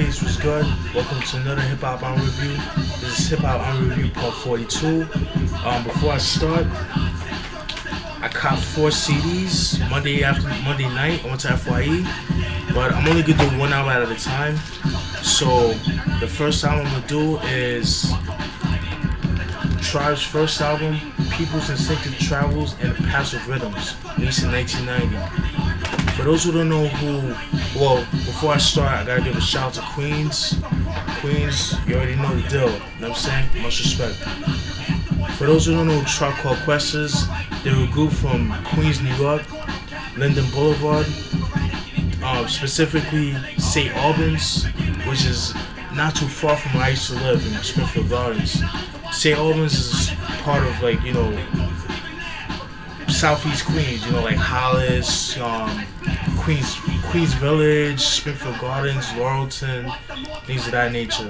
peace, was good? Welcome to another Hip Hop on Review. This is Hip Hop on Review part 42. Before I start, I copped 4 CDs Monday night. I went to FYE, but I'm only gonna do one album at a time. So the first album I'm gonna do is Tribe's first album, People's Instinctive Travels and the Passive Rhythms, released in 1990. For those who don't know before I start, I gotta give a shout out to Queens. Queens, you already know the deal. You know what I'm saying? Much respect. For those who don't know who Tribe Called Quest is, they're a group from Queens, New York, Linden Boulevard, specifically St. Albans, which is not too far from where I used to live in Springfield Gardens. St. Albans is part of Southeast Queens, like Hollis, Queens Village, Springfield Gardens, Laurelton, things of that nature.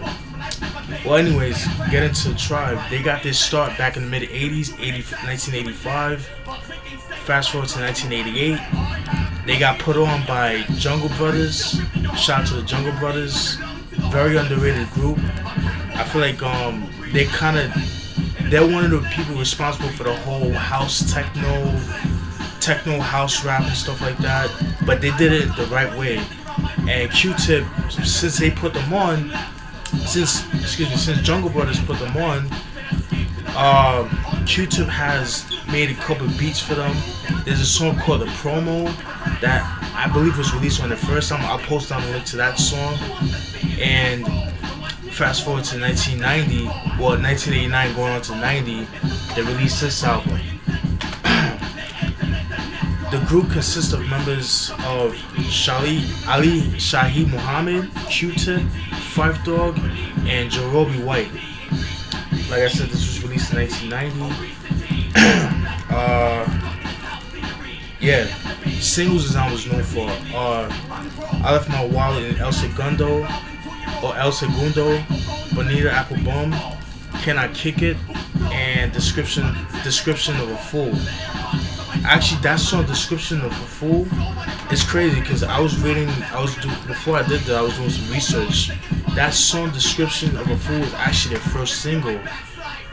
Well, anyways, get into Tribe. They got their start back in the mid 80s, 1985. Fast forward to 1988. They got put on by Jungle Brothers. Shout out to the Jungle Brothers. Very underrated group. I feel like they're one of the people responsible for the whole house techno house rap and stuff like that, but they did it the right way. And Q-Tip, since Jungle Brothers put them on, Q-Tip has made a couple of beats for them. There's a song called The Promo that I believe was released on the first album. I'll post down a link to that song. And fast forward to 1989 going on to 90, they released this album. The group consists of members of Ali Shaheed Muhammad, Q-Tip, Phife Dawg, and Jarobi White. Like I said, this was released in 1990. Singles this album was known for I Left My Wallet in El Segundo, Bonita Applebum, Can I Kick It, and Description of a Fool. Actually, that song, Description of a Fool, is crazy because before I did that, I was doing some research. That song, Description of a Fool, was actually their first single,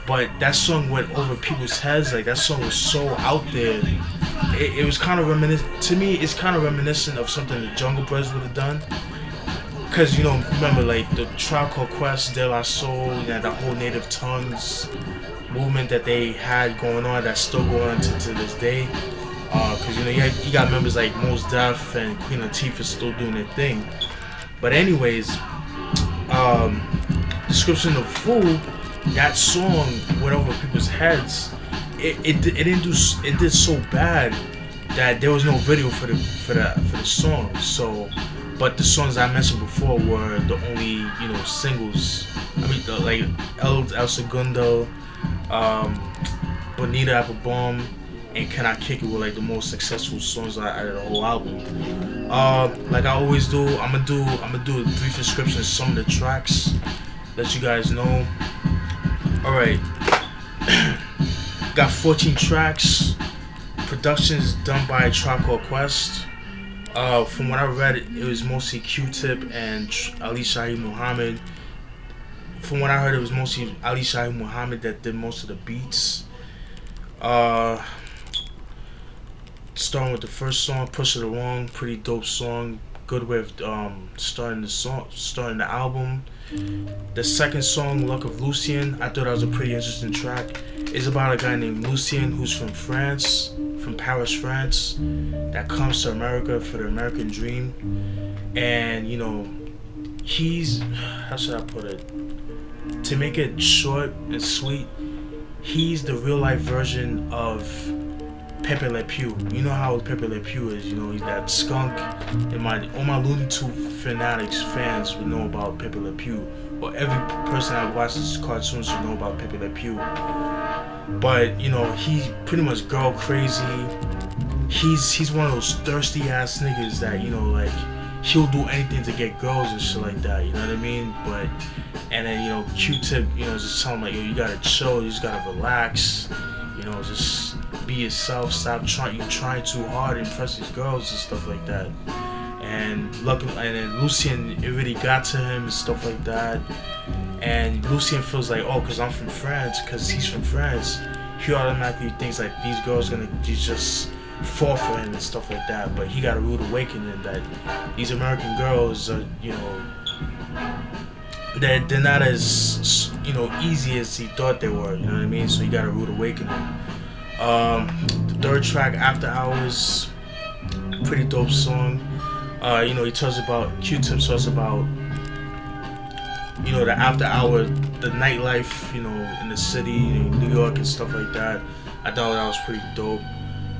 but that song went over people's heads. Like, that song was so out there. It was kind of reminiscent, to me, it's kind of reminiscent of something the Jungle Brothers would have done. Because, remember, the Tribe Called Quest, De La Soul, that whole native tongues movement that they had going on, that's still going on to this day. Because, you got members like Mos Def and Queen Latifah still doing their thing. But anyways, Description of Fool, that song went over people's heads. It did so bad that there was no video for the song. So, but the songs I mentioned before were the only singles. I mean, El Segundo, Bonita Applebum, and Can I Kick It were the most successful songs out of the whole album. Like I always do, I'm gonna do a brief description of some of the tracks, let you guys know. Alright. Got 14 tracks. Production is done by Tribe Called Quest. From what I read, it was mostly Q-Tip and Ali Shaheed Muhammad. From what I heard, it was mostly Ali Shaheed Muhammad that did most of the beats. Starting with the first song, Push It Along, pretty dope song. Good way of starting the album. The second song, Luck of Lucien, I thought that was a pretty interesting track. It's about a guy named Lucien who's from France, from Paris, France, that comes to America for the American dream. And he's, how should I put it? To make it short and sweet, he's the real life version of Pepe Le Pew. You know how Pepe Le Pew is, he's that skunk. And all my Looney Tunes fans would know about Pepe Le Pew. Or every person that watches cartoons should know about Pepe Le Pew. But, he's pretty much girl crazy. He's one of those thirsty ass niggas that, he'll do anything to get girls and shit like that, you know what I mean? And then, Q-Tip, just tell him you gotta chill, you just gotta relax, just be yourself, stop trying too hard to impress these girls and stuff like that. and then Lucien, it really got to him and stuff like that. And Lucien feels like, oh, because I'm from France, because he's from France, he automatically thinks like these girls gonna just fall for him and stuff like that. But he got a rude awakening that these American girls are, they're not as easy as he thought they were. You know what I mean? So he got a rude awakening. The third track, After Hours, pretty dope song. He talks about Q-Tip talks about the after hour, the nightlife, in the city, New York and stuff like that. I thought that was pretty dope.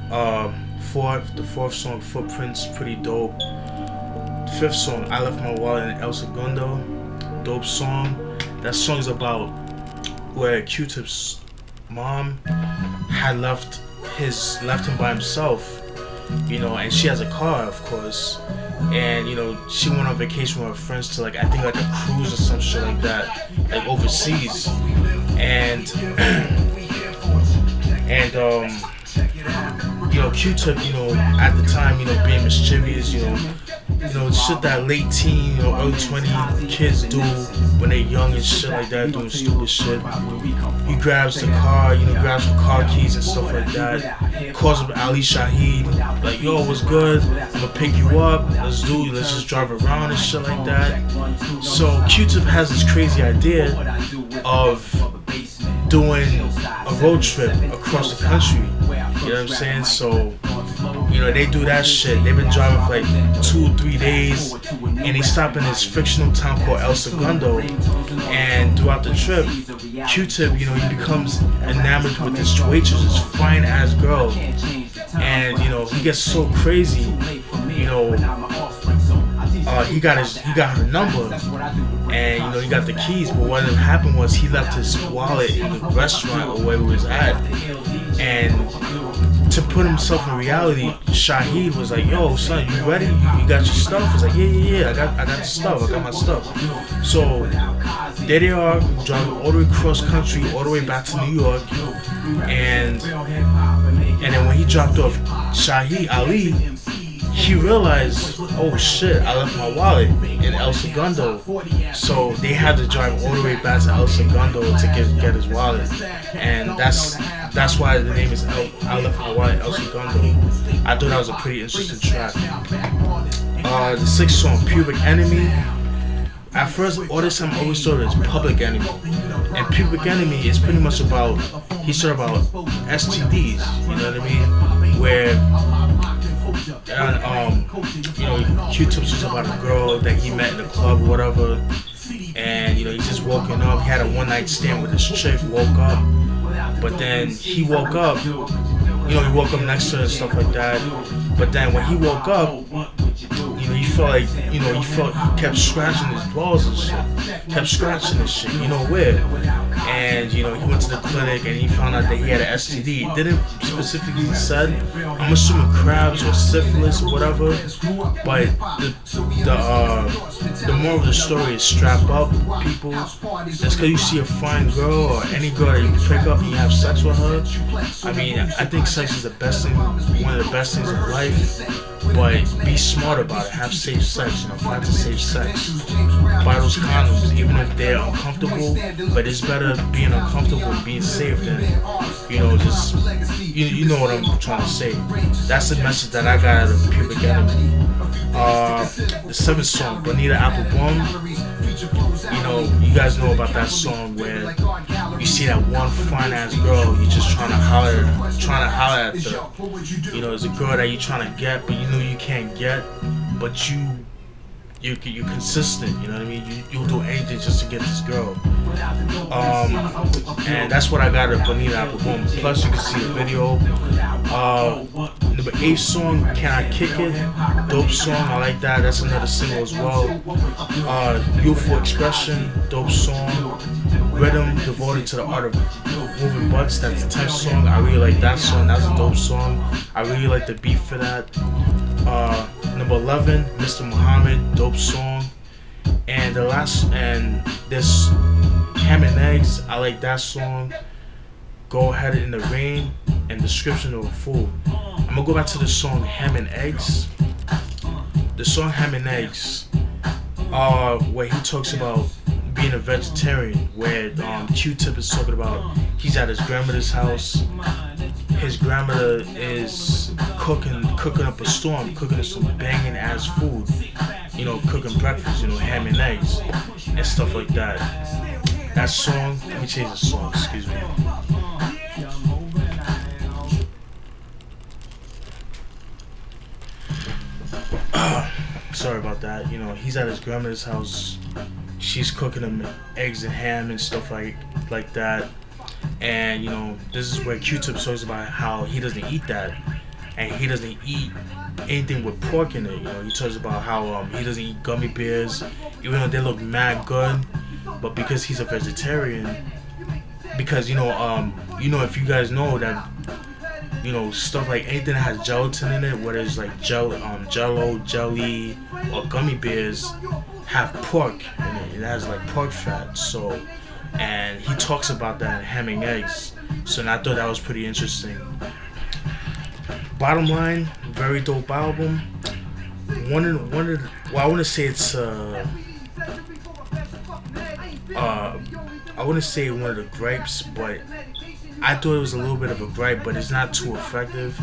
The fourth song, Footprints, pretty dope. The fifth song, I Left My Wallet in El Segundo, dope song. That song's about where Q-Tip's mom had left him by himself, and she has a car, of course, and she went on vacation with her friends to I think a cruise or some shit like that, overseas, and Q-Tip, at the time, being mischievous, shit that late teen, early 20 kids do when they're young and shit like that, doing stupid shit. He grabs the car, grabs the car keys and stuff like that. Calls up Ali Shaheed, like, yo, what's good? I'm gonna pick you up. Let's just drive around and shit like that. So Q-Tip has this crazy idea of doing a road trip across the country. You know what I'm saying? So, they do that shit. They've been driving for 2 or 3 days, and they stop in this fictional town called El Segundo. And throughout the trip, Q-Tip, he becomes enamored with this waitress, this fine ass girl, and he gets so crazy. He got her number, and he got the keys. But what had happened was he left his wallet in the restaurant or where he was at, and to put himself in reality, Shaheed was like, yo, son, you ready? You got your stuff? He's like, yeah, I got the stuff. I got my stuff. So there they are, driving all the way cross country, all the way back to New York, and then when he dropped off Shaheed Ali, he realized, oh shit, I left my wallet in El Segundo. So they had to drive all the way back to El Segundo to get his wallet, and that's why the name is I Left My Wallet in El Segundo. I thought that was a pretty interesting track. The sixth song, Pubic Enemy. At first, all this time I always thought it was Public Enemy, and Pubic Enemy is pretty much about STDs. You know what I mean? Where Q-Tip was about a girl that he met in the club or whatever, and he's just woken up. He had a one-night stand with this chick, woke up, but then he woke up, he woke up next to her and stuff like that. But then when he woke up, he felt like, he kept scratching his balls and shit, weird. And he went to the clinic and he found out that he had an STD. It didn't specifically said, I'm assuming crabs or syphilis or whatever, but the moral of the story is strap up, people. Just because you see a fine girl or any girl that you pick up and you have sex with her, I mean, I think sex is the best thing, one of the best things in life. But be smart about it. Have safe sex. Find to safe sex. Buy those condoms, even if they're uncomfortable. But it's better being uncomfortable and being safe than, just you know what I'm trying to say. That's the message that I got out of Pubic Enemy. The seventh song, Bonita Applebum. You guys know about that song where you see that one fine ass girl, you just trying to holler at her. It's a girl that you're trying to get, but you can't get, but you're consistent. You know what I mean? You'll do anything just to get this girl. And that's what I got at Bonita Applebum. Plus, you can see the video. Number 8 song, Can I Kick It? Dope song, I like that. That's another single as well. Youthful Expression, dope song. Rhythm, Devoted to the Art of Moving Butts, that's the type of song. I really like that song. That's a dope song. I really like the beat for that. Number 11, Mr. Muhammad, dope song. And this Ham and Eggs, I like that song. Go Ahead in the Rain and Description of a Fool. I'm gonna go back to the song Ham and Eggs. the song Ham and Eggs, where he talks about being a vegetarian, where Q-Tip is talking about he's at his grandmother's house. His grandmother is cooking up a storm, cooking some banging ass food, cooking breakfast, ham and eggs and stuff like that. That song, let me change the song, excuse me. Sorry about that. He's at his grandmother's house. She's cooking him eggs and ham and stuff like that. And this is where Q-Tip talks about how he doesn't eat that, and he doesn't eat anything with pork in it. He talks about how he doesn't eat gummy bears, even though they look mad good. But because he's a vegetarian, because if you guys know that stuff like anything that has gelatin in it, whether it's like jello, jelly, or gummy bears, have pork in it. It has like pork fat. So, and he talks about that in Ham and Eggs. So, and I thought that was pretty interesting. Bottom line, very dope album. I want to say it's I wouldn't say one of the gripes, but I thought it was a little bit of a gripe, but it's not too effective.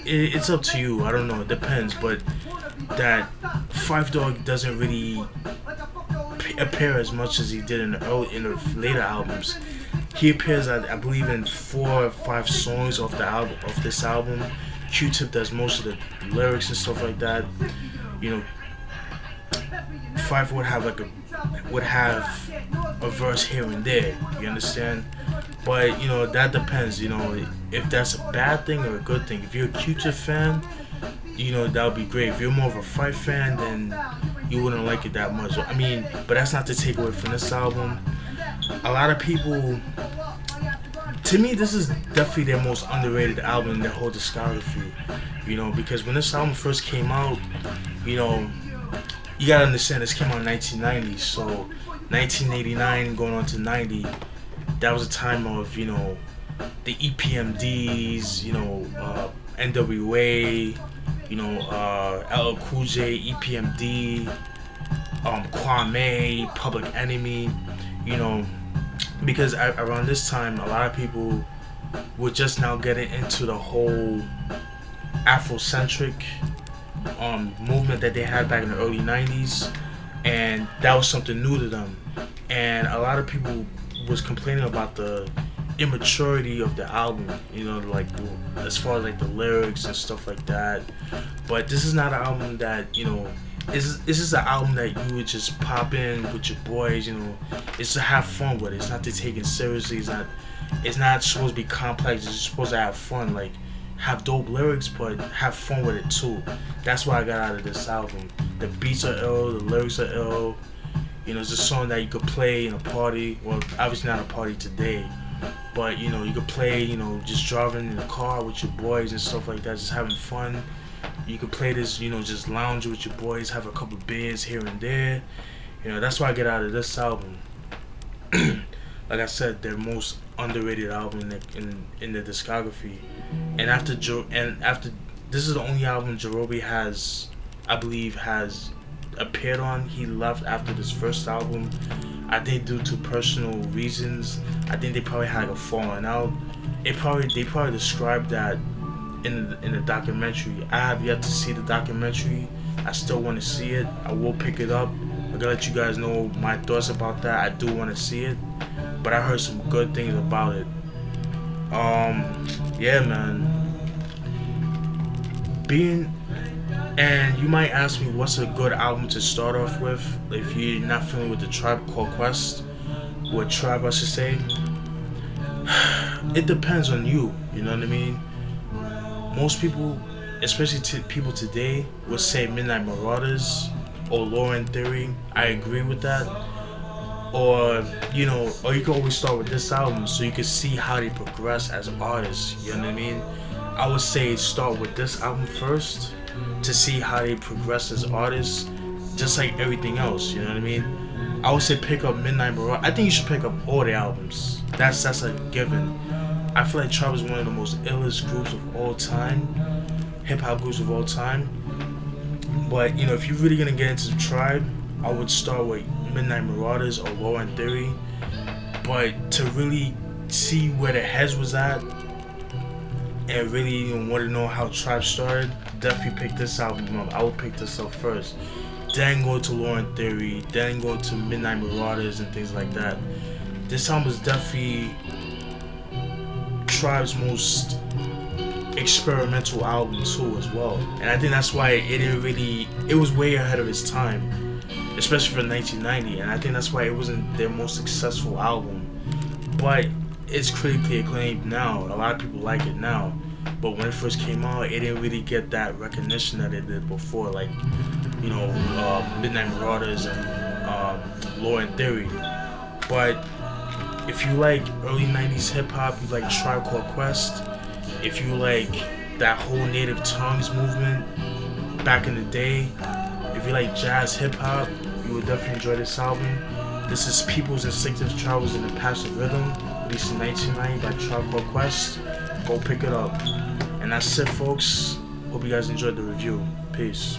It's up to you. I don't know. It depends. But that Five Dog doesn't really appear as much as he did in the later albums. He appears, I believe, in 4 or 5 songs off this album. Q-Tip does most of the lyrics and stuff like that. Five would have a verse here and there. You understand? But that depends. If that's a bad thing or a good thing. If you're a Q-Tip fan, that would be great. If you're more of a Five fan, then you wouldn't like it that much. I mean, but that's not to take away from this album. A lot of people, to me, this is definitely their most underrated album in their whole discography. Because when this album first came out, you gotta understand this came out in 1990, so 1989 going on to 90, that was a time of the EPMDs, NWA, LL Cool J, EPMD, Kwame, Public Enemy, because around this time a lot of people were just now getting into the whole Afrocentric movement that they had back in the early 90s, and that was something new to them. And a lot of people was complaining about the immaturity of the album, like as far as like the lyrics and stuff like that. But this is not an album that this is an album that you would just pop in with your boys. It's to have fun with it. It's not to take it seriously. It's not supposed to be complex. It's just supposed to have fun, like have dope lyrics, but have fun with it too. That's what I got out of this album. The beats are ill, the lyrics are ill. It's a song that you could play in a party. Well, obviously not a party today, but you could play, just driving in the car with your boys and stuff like that, just having fun. You could play this, just lounge with your boys, have a couple beers here and there. That's what I get out of this album. Like I said, their most underrated album in the discography. And after this is the only album Jarobi has, I believe, has appeared on. He left after this first album, I think due to personal reasons. I think they probably had a falling out. They probably described that in the documentary. I have yet to see the documentary. I still want to see it. I will pick it up. I'm gonna let you guys know my thoughts about that. I do want to see it, but I heard some good things about it. Yeah, man. And you might ask me what's a good album to start off with if you're not familiar with the Tribe Called Quest, or Tribe I should say. It depends on you, you know what I mean? Most people, especially people today, would say Midnight Marauders or Law and Theory. I agree with that. Or or you can always start with this album so you can see how they progress as artists, you know what I mean? I would say start with this album first to see how they progress as artists, just like everything else, you know what I mean? I would say pick up Midnight Marauders. I think you should pick up all the albums. That's a given. I feel like Tribe is one of the most illest groups of all time, hip hop groups of all time. But if you're really gonna get into the tribe, I would start with Midnight Marauders or Law and Theory. But to really see where the heads was at and really want to know how Tribe started, definitely pick this album up. I would pick this up first. Then go to Law and Theory, then go to Midnight Marauders and things like that. This album is definitely Tribe's most experimental album too as well. And I think that's why it was way ahead of its time, especially for 1990. And I think that's why it wasn't their most successful album. But it's critically acclaimed now. A lot of people like it now. But when it first came out, it didn't really get that recognition that it did before, like, Midnight Marauders and Law and Theory. But if you like early 90s hip-hop, you like Tribe Called Quest, if you like that whole Native Tongues movement back in the day, if you like jazz hip-hop, you would definitely enjoy this album. This is People's Instinctive Travels in the Passive Rhythm, released in 1990 by Tribe Called Quest. Go pick it up. And that's it, folks. Hope you guys enjoyed the review. Peace.